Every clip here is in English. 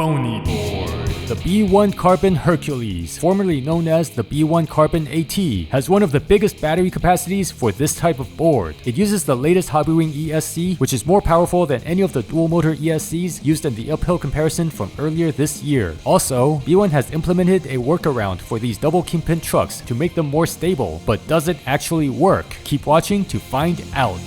BONEEBOARD. The B-One Carbon Hercules, formerly known as the B-One Carbon AT, has one of the biggest battery capacities for this type of board. It uses the latest Hobbywing ESC, which is more powerful than any of the dual motor ESCs used in the uphill comparison from earlier this year. Also, B-One has implemented a workaround for these double kingpin trucks to make them more stable, but does it actually work? Keep watching to find out.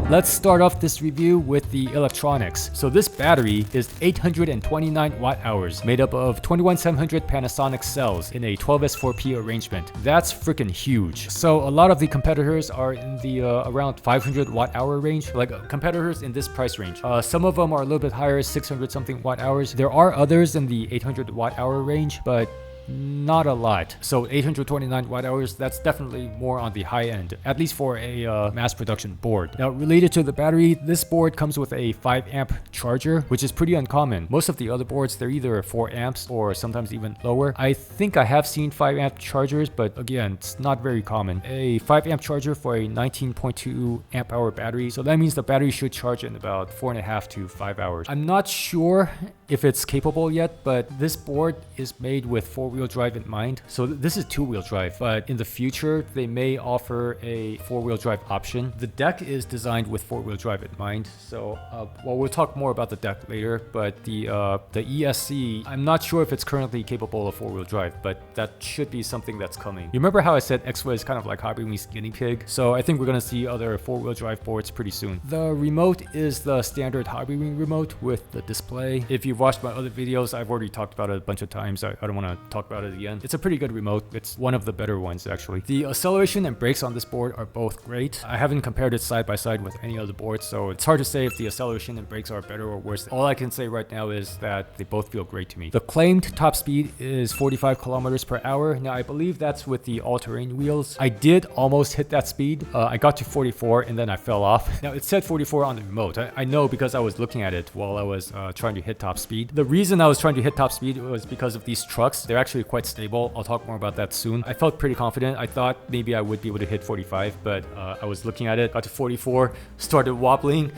Let's start off this review with the electronics. So this battery is 829 watt hours, made up of 21700 Panasonic cells in a 12S4P arrangement. That's freaking huge. So a lot of the competitors are in the around 500 watt hour range, like competitors in this price range. Some of them are a little bit higher, 600 something watt hours. There are others in the 800 watt hour range, but not a lot. So 829 watt hours, that's definitely more on the high end, at least for a mass production board. Now, related to the battery, this board comes with a 5 amp charger, which is pretty uncommon. Most of the other boards, they're either 4 amps or sometimes even lower. I think I have seen 5 amp chargers, but again, it's not very common. A 5 amp charger for a 19.2 amp hour battery. So that means the battery should charge in about 4.5 to 5 hours. I'm not sure if it's capable yet, but this board is made with 4-wheel drive in mind. So this is 2-wheel drive, but in the future they may offer a 4-wheel drive option. The deck is designed with 4-wheel drive in mind, so well, we'll talk more about the deck later, but the ESC, I'm not sure if it's currently capable of 4-wheel drive, but that should be something that's coming. You remember how I said X-Way is kind of like Hobbywing's guinea pig? So I think we're gonna see other 4-wheel drive boards pretty soon. The remote is the standard Hobbywing remote with the display. If you've watched my other videos, I've already talked about it a bunch of times. I don't want to talk about it again. It's a pretty good remote. It's one of the better ones, actually. The acceleration and brakes on this board are both great. I haven't compared it side by side with any other board, so it's hard to say if the acceleration and brakes are better or worse. All I can say right now is that they both feel great to me. The claimed top speed is 45 kilometers per hour. Now, I believe that's with the all-terrain wheels. I did almost hit that speed. I got to 44 and then I fell off. Now, it said 44 on the remote. I know because I was looking at it while I was trying to hit top speed. The reason I was trying to hit top speed was because of these trucks. They're actually quite stable. I'll talk more about that soon. I felt pretty confident. I thought maybe I would be able to hit 45, but I was looking at it, got to 44, started wobbling,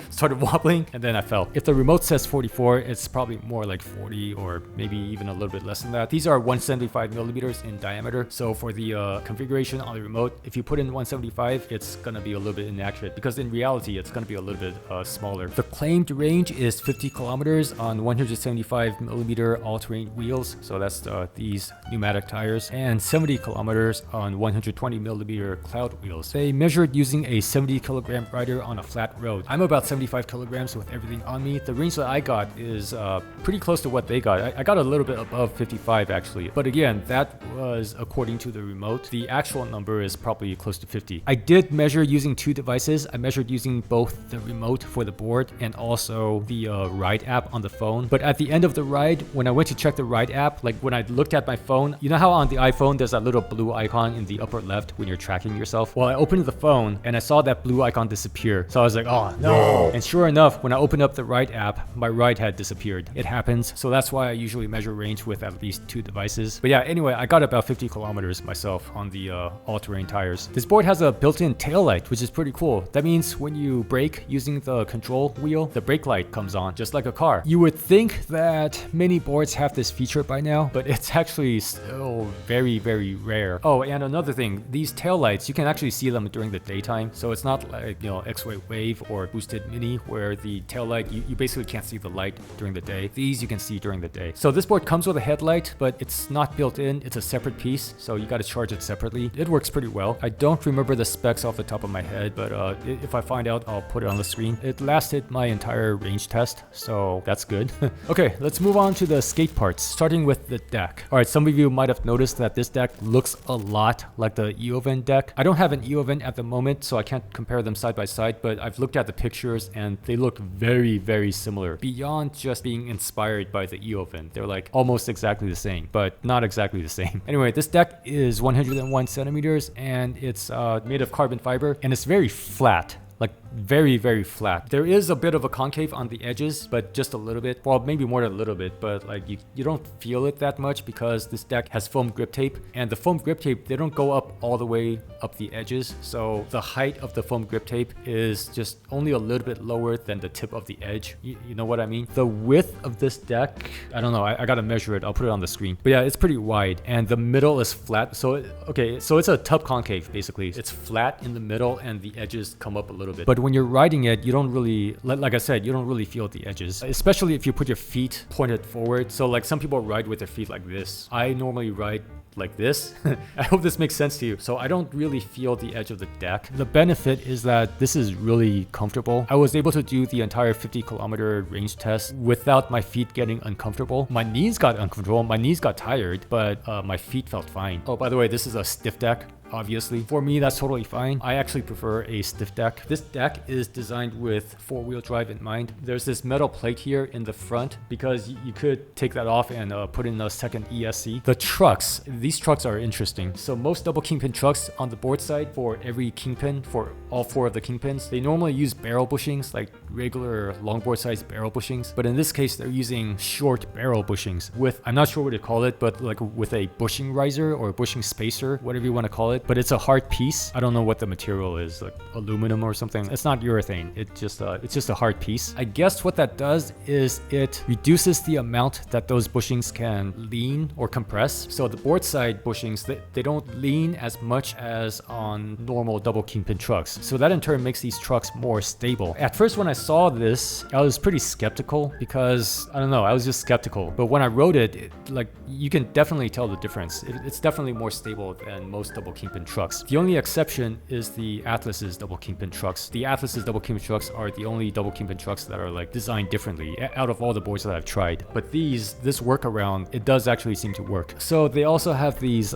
and then I fell. If the remote says 44, it's probably more like 40 or maybe even a little bit less than that. These are 175 millimeters in diameter. So for the configuration on the remote, if you put in 175, it's gonna be a little bit inaccurate because in reality, it's gonna be a little bit smaller. The claimed range is 50 kilometers on 175 millimeter all-terrain wheels. So that's these pneumatic tires, and 70 kilometers on 120 millimeter cloud wheels. They measured using a 70 kilogram rider on a flat road. I'm about 75 kilograms with everything on me. The range that I got is pretty close to what they got. I got a little bit above 55 actually, but again, that was according to the remote. The actual number is probably close to 50. I did measure using 2 devices. I measured using both the remote for the board and also the ride app on the phone. But at the end of the ride, when I went to check the ride app, like when I looked at my phone, you know how on the iPhone there's that little blue icon in the upper left when you're tracking yourself? Well, I opened the phone and I saw that blue icon disappear. So I was like, oh no. And sure enough, when I opened up the ride app, my ride had disappeared. It happens. So that's why I usually measure range with at least 2 devices. But yeah, anyway, I got about 50 kilometers myself on the all-terrain tires. This board has a built-in tail light, which is pretty cool. That means when you brake using the control wheel, the brake light comes on just like a car. You would think that many boards have this feature by now, but it's actually still very, very rare. Oh, and another thing, these tail lights, you can actually see them during the daytime. So it's not like, you know, X-Way Wave or Boosted Mini where the tail light, you basically can't see the light during the day. These you can see during the day. So this board comes with a headlight, but it's not built in. It's a separate piece, so you got to charge it separately. It works pretty well. I don't remember the specs off the top of my head, but if I find out, I'll put it on the screen. It lasted my entire range test, so that's good. Okay, let's move on to the skate parts, starting with the deck. All right, some of you might have noticed that this deck looks a lot like the EOVen deck. I don't have an EOVen at the moment, so I can't compare them side by side, but I've looked at the pictures and they look very, very similar. Beyond just being inspired by the EOVen, they're like almost exactly the same, but not exactly the same. Anyway, this deck is 101 centimeters and it's made of carbon fiber and it's very flat. like very flat. There is a bit of a concave on the edges, but just a little bit. Well, maybe more than a little bit, but like you don't feel it that much because this deck has foam grip tape, and the foam grip tape, they don't go up all the way up the edges. So the height of the foam grip tape is just only a little bit lower than the tip of the edge. You know what I mean? The width of this deck, I don't know, I gotta measure it. I'll put it on the screen. But yeah, it's pretty wide, and the middle is flat. So okay, so it's a tub concave basically. It's flat in the middle and the edges come up a little bit. But when you're riding it, you don't really, like I said, you don't really feel the edges, especially if you put your feet pointed forward. So like some people ride with their feet like this. I normally ride like this. I hope this makes sense to you. So I don't really feel the edge of the deck. The benefit is that this is really comfortable. I was able to do the entire 50-kilometer range test without my feet getting uncomfortable. My knees got uncomfortable, my knees got tired, but my feet felt fine. Oh, by the way, this is a stiff deck. Obviously, for me, that's totally fine. I actually prefer a stiff deck. This deck is designed with four-wheel drive in mind. There's this metal plate here in the front because you could take that off and put in a second ESC. The trucks, these trucks are interesting. So most double kingpin trucks on the board side, for every kingpin, for all four of the kingpins, they normally use barrel bushings, like regular longboard size barrel bushings. But in this case, they're using short barrel bushings with, I'm not sure what to call it, but like with a bushing riser or a bushing spacer, whatever you want to call it. But it's a hard piece. I don't know what the material is, like aluminum or something. It's not urethane. It's just a hard piece. I guess what that does is it reduces the amount that those bushings can lean or compress. So the board side bushings, they don't lean as much as on normal double kingpin trucks. So that in turn makes these trucks more stable. At first, when I saw this, I was pretty skeptical because, I don't know, I was just skeptical. But when I rode it, like you can definitely tell the difference. It's definitely more stable than most double kingpin trucks. The only exception is the Atlas's double kingpin trucks. The Atlas's double kingpin trucks are the only double kingpin trucks that are like designed differently out of all the boards that I've tried. But this workaround, it does actually seem to work. So they also have these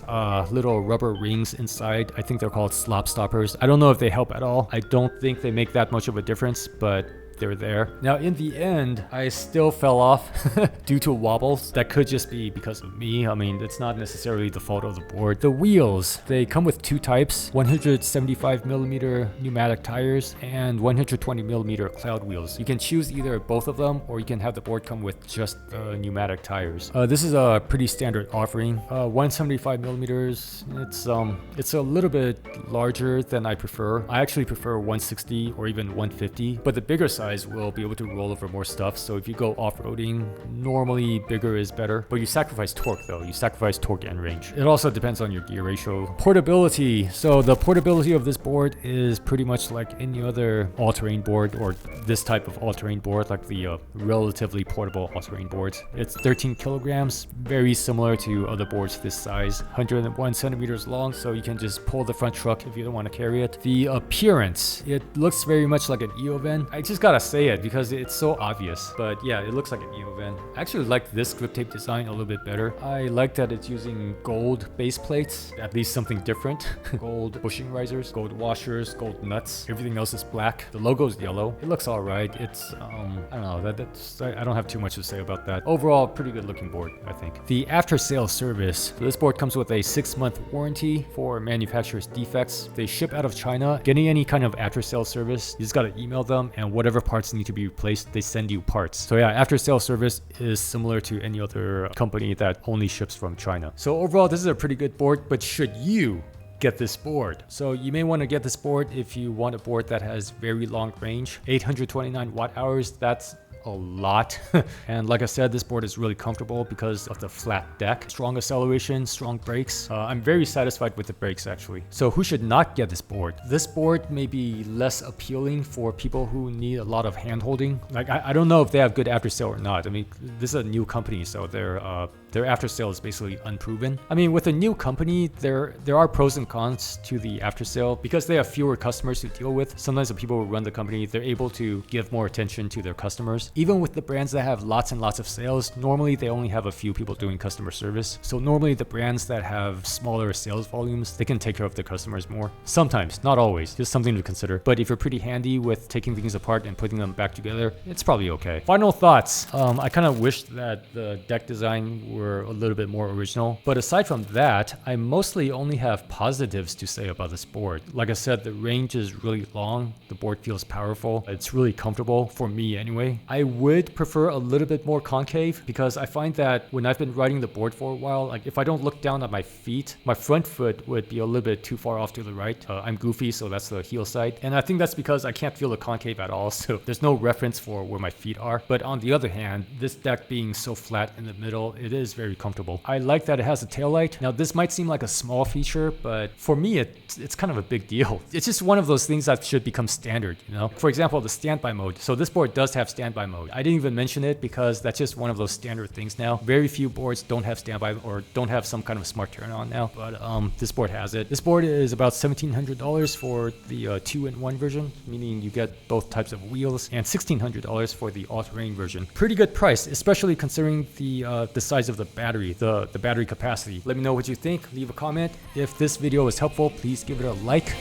little rubber rings inside. I think they're called slop stoppers. I don't know if they help at all. I don't think they make that much of a difference, but they're there. Now in the end, I still fell off due to wobbles. That could just be because of me. I mean, it's not necessarily the fault of the board. The wheels, they come with two types, 175mm pneumatic tires and 120mm cloud wheels. You can choose either both of them, or you can have the board come with just pneumatic tires. This is a pretty standard offering. 175mm, it's a little bit larger than I prefer. I actually prefer 160 or even 150, but the bigger size will be able to roll over more stuff. So if you go off-roading, normally bigger is better, but you sacrifice torque though. You sacrifice torque and range. It also depends on your gear ratio. Portability. So the portability of this board is pretty much like any other all-terrain board, or this type of all-terrain board, like the relatively portable all-terrain boards. It's 13 kilograms, very similar to other boards this size, 101 centimeters long, so you can just pull the front truck if you don't want to carry it. The appearance, it looks very much like an EOVen. I just gotta say it because it's so obvious, but yeah, it looks like an EOVen. I actually like this grip tape design a little bit better. I like that it's using gold base plates, at least something different. Gold bushing risers, gold washers, gold nuts. Everything else is black. The logo is yellow. It looks all right. It's I don't know, I don't have too much to say about that. Overall, pretty good looking board, I think. The after sales service. So this board comes with a 6-month warranty for manufacturer's defects. They ship out of China. Getting any kind of after sales service, you just gotta email them, and whatever parts need to be replaced, they send you parts. So yeah, after sales service is similar to any other company that only ships from China. So overall, this is a pretty good board, but should you get this board? So you may want to get this board if you want a board that has very long range. 829 watt hours, that's a lot. And like I said, this board is really comfortable because of the flat deck. Strong acceleration, strong brakes. I'm very satisfied with the brakes actually. So who should not get this board? This board may be less appealing for people who need a lot of hand holding. Like I don't know if they have good after sale or not. I mean, this is a new company, so their after sale is basically unproven. I mean, with a new company, there are pros and cons to the after sale because they have fewer customers to deal with. Sometimes the people who run the company, they're able to give more attention to their customers. Even with the brands that have lots and lots of sales, normally they only have a few people doing customer service. So normally the brands that have smaller sales volumes, they can take care of their customers more. Sometimes, not always, just something to consider. But if you're pretty handy with taking things apart and putting them back together, it's probably okay. Final thoughts. I kind of wish that the deck design were a little bit more original. But aside from that, I mostly only have positives to say about this board. Like I said, the range is really long. The board feels powerful. It's really comfortable for me anyway. I would prefer a little bit more concave because I find that when I've been riding the board for a while, like if I don't look down at my feet, my front foot would be a little bit too far off to the right. I'm goofy, so that's the heel side. And I think that's because I can't feel the concave at all. So there's no reference for where my feet are. But on the other hand, this deck being so flat in the middle, it is very comfortable. I like that it has a taillight. Now this might seem like a small feature, but for me, it's kind of a big deal. It's just one of those things that should become standard, you know? For example, the standby mode. So this board does have standby mode. I didn't even mention it because that's just one of those standard things now. Very few boards don't have standby or don't have some kind of smart turn on now, but this board has it. This board is about $1,700 for the 2-in-1 version, meaning you get both types of wheels, and $1,600 for the all-terrain version. Pretty good price, especially considering the size of the battery, the battery capacity. Let me know what you think. Leave a comment. If this video was helpful, please give it a like.